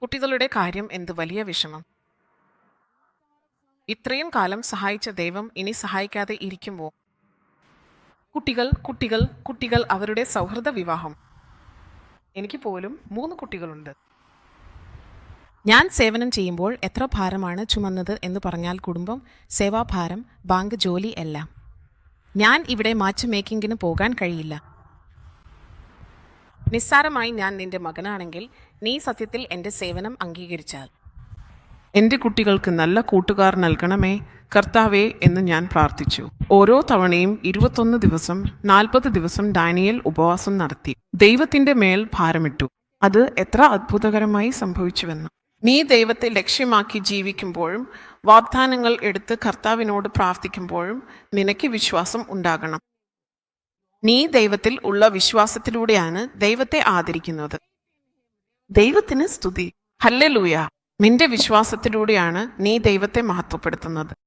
കുട്ടികളുടെ കാര്യം എന്ത് വലിയ വിഷമം. ഇത്രയും കാലം സഹായിച്ച ദൈവം ഇനി സഹായിക്കാതെ ഇരിക്കുമ്പോൾ കുട്ടികൾ കുട്ടികൾ കുട്ടികൾ അവരുടെ സൗഹൃദ വിവാഹം. എനിക്ക് പോലും 3 കുട്ടികളുണ്ട്. ഞാൻ സേവനം ചെയ്യുമ്പോൾ എത്ര ഭാരമാണ് ചുമന്നത് എന്ന് പറഞ്ഞാൽ കുടുംബം, സേവാഭാരം, ബാങ്ക് ജോലി എല്ലാം. ഞാൻ ഇവിടെ മാച്ച് മേക്കിങ്ങിന് പോകാൻ കഴിയില്ല. നിസ്സാരമായി ഞാൻ നിന്റെ മകനാണെങ്കിൽ നീ സത്യത്തിൽ എൻ്റെ സേവനം അംഗീകരിച്ചാൽ എൻ്റെ കുട്ടികൾക്ക് നല്ല കൂട്ടുകാർ നൽകണമേ കർത്താവേ എന്ന് ഞാൻ പ്രാർത്ഥിച്ചു. ഓരോ തവണയും 21 ദിവസം 40 ദിവസം ഡാനിയേൽ ഉപവാസം നടത്തി ദൈവത്തിൻ്റെ മേൽ ഭാരമിട്ടു. അത് എത്ര അത്ഭുതകരമായി സംഭവിച്ചുവെന്ന്. നീ ദൈവത്തെ ലക്ഷ്യമാക്കി ജീവിക്കുമ്പോഴും വാഗ്ദാനങ്ങൾ എടുത്ത് കർത്താവിനോട് പ്രാർത്ഥിക്കുമ്പോഴും നിനക്ക് വിശ്വാസം ഉണ്ടാകണം. നീ ദൈവത്തിൽ ഉള്ള വിശ്വാസത്തിലൂടെയാണ് ദൈവത്തെ ആദരിക്കുന്നത്. ദൈവത്തിന് സ്തുതി. ഹല്ലേലൂയ. നിന്റെ വിശ്വാസത്തിലൂടെയാണ് നീ ദൈവത്തെ മഹത്വപ്പെടുത്തുന്നത്.